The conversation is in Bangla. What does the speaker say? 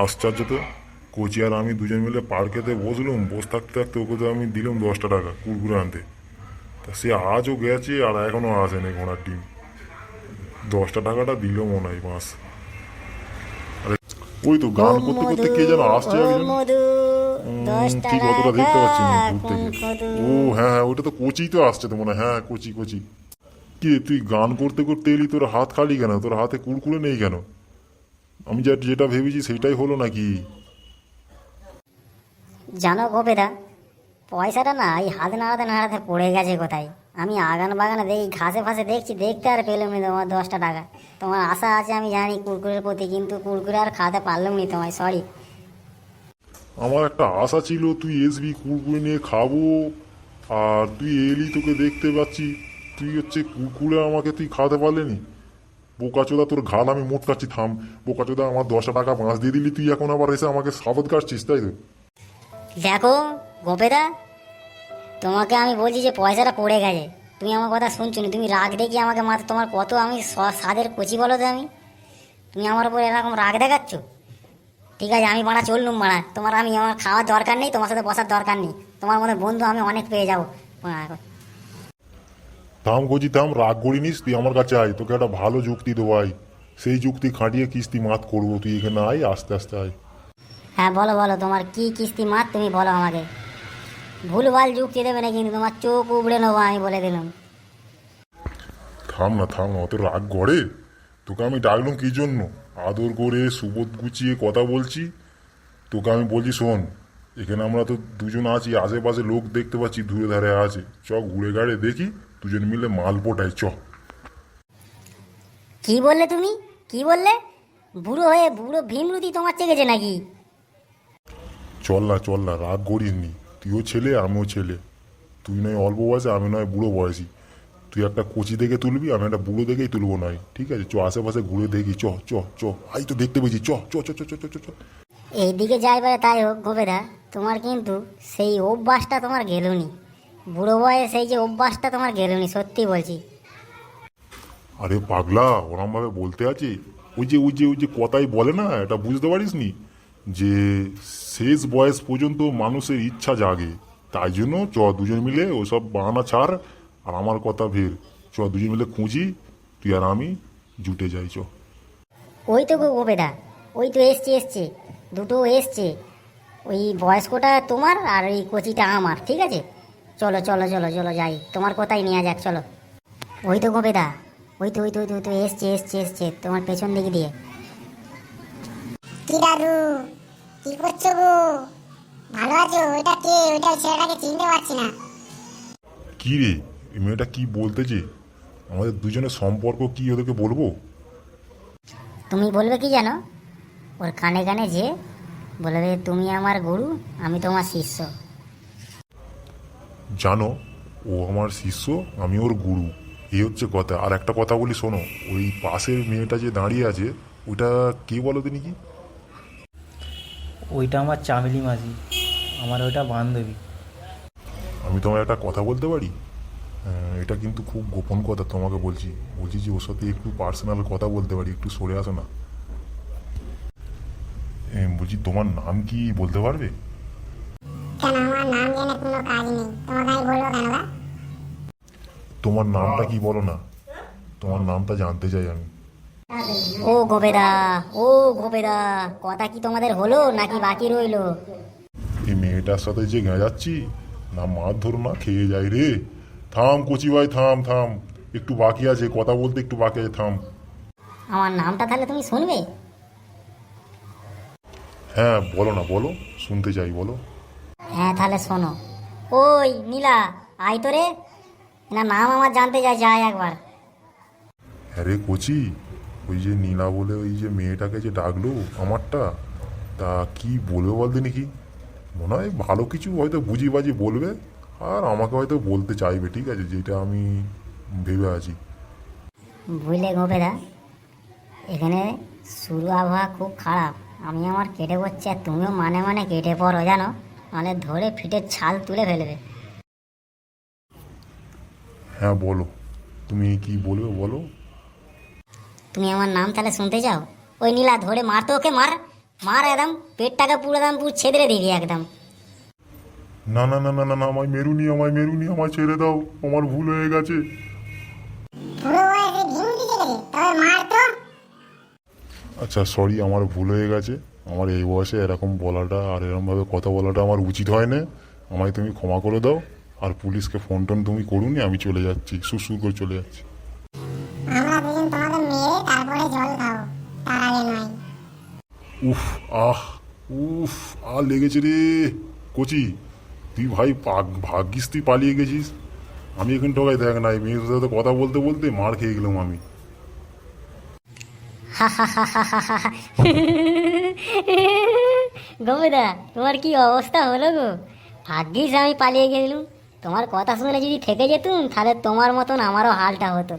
আশ্চর্য তো। কোচি আর আমি দুজন মিলে পার্কেতে বসলুম, বসে থাকতে থাকতে ওকে তো আমি দিলাম 10টা টাকা কুরকুরে আনতে। তা সে আজও গেছে আর এখনও আসেনি ঘোড়ার ডিম। 10টা টাকাটা দিল মনে হয় মাস। আরে ওই তো ও গান করতে করতে মধু, কে যেন আসছে ও একজন। মধু, দশ ঠিক টাকা অতটা কা দেখতে পাচ্ছি না দূর কোন থেকে। কদু। ও হ্যাঁ হ্যাঁ, ওটা তো কোচি তো আসছে তো মনে হয়। হ্যাঁ, কোচি কোচি। কি রে, তুই গান করতে করতে এলি, তোর হাত খালি কেন? তোর হাতে কুরকুরে নেই কেন? আমি যেটা ভেবেছি সেটাই হলো নাকি? জানো গোপেদা, পয়সাটা না এই হাতে নাড়াতে নাড়াতে পড়ে গেছে কোথায়। আমি আগান বাগানে দেখি, ঘাসে ফাঁসে দেখছি, দেখতে আর পেলাম নি তোমার 10টা টাকা। তোমার আশা আছে আমি জানি কুরকুরের প্রতি, কিন্তু কুরকুরে আর খাওয়াতে পারলাম নি তোমায়, সরি। আমার একটা আশা ছিল তুই এসবি কুরকুরে নিয়ে খাবো, আর তুই এলি, তোকে দেখতে পাচ্ছি। তুই হচ্ছে কুরকুরে আমাকে তুই খাওয়াতে পারলেনি। বোকাচোদা, তোর ঘাল আমি মোটকাচ্ছি, থাম। বোকাচোদা, আমার 10টা টাকা বাঁশ দিয়ে দিলি, তুই এখন আবার এসে আমাকে সাবত কাটছিস, তাই তো? দেখো গোপেদা, তোমাকে আমি বলছি যে পয়সাটা পড়ে গেছে, তুমি আমার কথা শুনছো না। তুমি রাগ দেখি আমাকে মাত্র, তোমার কত আমি স্বাদের কচি বলো তো আমি, তুমি আমার উপর এরকম রাগ দেখাচ্ছ। ঠিক আছে, আমি বাড়া চললুম বাড়া, তোমার আমি, আমার খাওয়ার দরকার নেই, তোমার সাথে বসার দরকার নেই। তোমার মতো বন্ধু আমি অনেক পেয়ে যাবো। থাম গজি থাম, রাগ করিনিস, তুই আমার কাছে আয়, তোকে একটা ভালো যুক্তি দেবো আয়। সেই যুক্তি খাটিয়ে কিস্তি মাত করবো, তুই এখানে আয়, আস্তে আস্তে আয়। হ্যাঁ বলো বলো, তোমার কি কিস্তি মাত তুমি বলো আমাকে। ভুলভাল যুক্তি দেবে না কিন্তু, তোমার চোখ উবড়ে নেবো আমি বলে দিলাম। থাম না থাম না, অত রাগ করে। তোকে আমি ডাকলুম কি জন্য? আদর করে সুবোধ গুছিয়ে কথা বলছি। তোকে আমি বলছি শোন, এখানে আমরা তো দুজন আছি, আশেপাশে লোক দেখতে পাচ্ছি দূরে ধারে আছে। চ ঘুরে গাড়ে দেখি, দুজন মিলে মাল পোটাই, চ। কি বললে তুমি, কি বললে? বুড়ো হয়ে বুড়ো ভীমরুতি তোমার চেকেছে নাকি? চল না রাগ করিস নি। তুইও ছেলে, আমিও ছেলে। তুই নয় অল্প বয়সে, আমি নয় বুড়ো বয়সী। তুই একটা কচি দেখে তুলবি, আমি একটা বুড়ো দেখেই তুলবো নয়, ঠিক আছে? চ আশেপাশে ঘুরে দেখি, চ চ চ। আই তো দেখতে পেয়েছি, চ চ চ চ চ চ চ চ। এইদিকে যাই পারে তাই হোক গোবেদা, তোমার কিন্তু সেই অভ্যাসটা তোমার গেলুনি। বুড়ো বয়সে সেই যে অভ্যাসটা তোমার গেলুনি, সত্যি বলছি। আরে পাগলা, ওরম ভাবে বলতে আছে? ওই যে কথাই বলে না, এটা বুঝতে পারিস নি? যে শেষ বয়স পর্যন্ত মানুষের ইচ্ছা জাগে। তাই জন্য চ দুজন মিলে ওসব বাহানা ছাড়, আর আমার কথা ভের। চ দুজন মিলে খুঁজি, তুই আর আমি জুটে যাই, চ। ওই তো গো গোবেদা, ওই তো এসছে এসছে, দুটো এসছে। ওই বয়স্কটা তোমার আর ওই কচিটা আমার, ঠিক আছে? চলো চলো চলো চলো যাই, তোমার কথাই নেওয়া যাক, চলো। ওই তো গোবেদা, ওই তো এসছে এসছে এসছে তোমার পেছন দিকে দিয়ে। কি দাদু, কি করছো গো? ভালো আছো? ওইটা কে? ওইটা ছেলেটাকে চিনতে পারছি না। কি রে, এই মেয়েটা কি বলতেছে? আমাদের দুজনের সম্পর্ক কি, ওদেরকে বলবো? তুমি বলবে কি জানো, ওর কানে কানে যে বলবে তুমি আমার গুরু, আমি তোমার শিষ্য। জানো, ও আমার শিষ্য, আমি ওর গুরু। এই হচ্ছে কথা। আর একটা কথা বলি শোনো, ওই পাশের মেয়েটা যে দাঁড়িয়ে আছে, ওটা কে বলো তিনি কি? ওইটা আমার চামেলি মাঝি, আমার ওইটা বান্ধবী। আমি তোমার একটা কথা বলতে পারি? এটা কিন্তু খুব গোপন কথা, তোমাকে বলছি। বলছি যে ওর সাথে একটু পার্সোনাল কথা বলতে পারি, একটু সরে আসো না। বলছি তোমার নাম কি বলতে পারবে? কেন, আমার নাম জেনে কোনো কাজ নেই, তোমাকে আমি বলবো কেন গা? তোমার নামটা কি বলো না, তোমার নামটা জানতে চাই আমি। ও গোবেদা, ও গোবেদা, কথা কি তোমাদের হলো নাকি বাকি রইলো? এই মেয়েটার সাথে যে গেঁজাচ্ছি, না মারধর না খেয়ে যাই রে। থাম কচি ভাই, থাম থাম। একটু বাকি আছে, কথা বলতে একটু বাকি আছে, থাম। আমার নামটা তাহলে তুমি শুনবে? হ্যাঁ বলো না, বলো, শুনতে চাই, বলো। হ্যাঁ তাহলে শোনো। ওই নীলা, আয় তো রে, না নাম আমার জানতে চাই, যাই একবার। হ্যাঁ রে কচি, ওই যে নীলা বলে ওই যে মেয়েটাকে যে ডাকলো আমারটা, তা কি বলবে বলতে নাকি? মনে হয় ভালো কিছু হয়তো বুঝি বাজি বলবে, আর আমাকে হয়তো বলতে চাইবে, ঠিক আছে, যেটা আমি ভেবে আছি। বুঝলে গোবেদা, এখানে শুরু আবহাওয়া খুব খারাপ। আমি আমার কেটে পড়ছি, আর তুমিও মানে মানে কেটে পড়ো জানো, নাহলে ধরে ফিটের ছাল তুলে ফেলবে। হ্যাঁ বলো, তুমি কি বলবে বলো। তুমি আমার নাম তাহলে শুনতে চাও? ওই নীলা, ধরে মার তো ওকে, মার, মার একদম পেটটাকে পুরো একদম পুরো ছেদরে দিবি একদম। না না না না না না, আমায় মেরুনি, আমায় ছেড়ে দাও, আমার ভুল হয়ে গেছে। বুড়ো বয়সে ভিমুটি চেলেছে, তবে মার তো। আচ্ছা সরি, আমার ভুল হয়ে গেছে। আমার এই বয়সে এরকম বলাটা আর এরকমভাবে কথা বলাটা আমার উচিত হয় না। আমায় তুমি ক্ষমা করে দাও। আর পুলিশকে ফোন টোন তুমি করুনি, আমি চলে যাচ্ছি, সুর করে চলে যাচ্ছি। আমরা দুজন তোমাকে মেরে তারপরে জল খাবো, তার আগে নয়। উফ, আহ, উফ, লেগেছে রে। কচি, তুই ভাই ভাগ্যিস তুই পালিয়ে গেছিস। আমি এখন ঠকাই দেখ না, এই মেয়ের সাথে কথা বলতে বলতে মার খেয়ে গেলাম আমি। গোবেদা, তোমার কি অবস্থা হলো গো? ভাগ্যিস আমি পালিয়ে গেলুম। তোমার কথা শুনে যদি থেকে যেতুম তাহলে তোমার মতন আমারও হালটা হতো।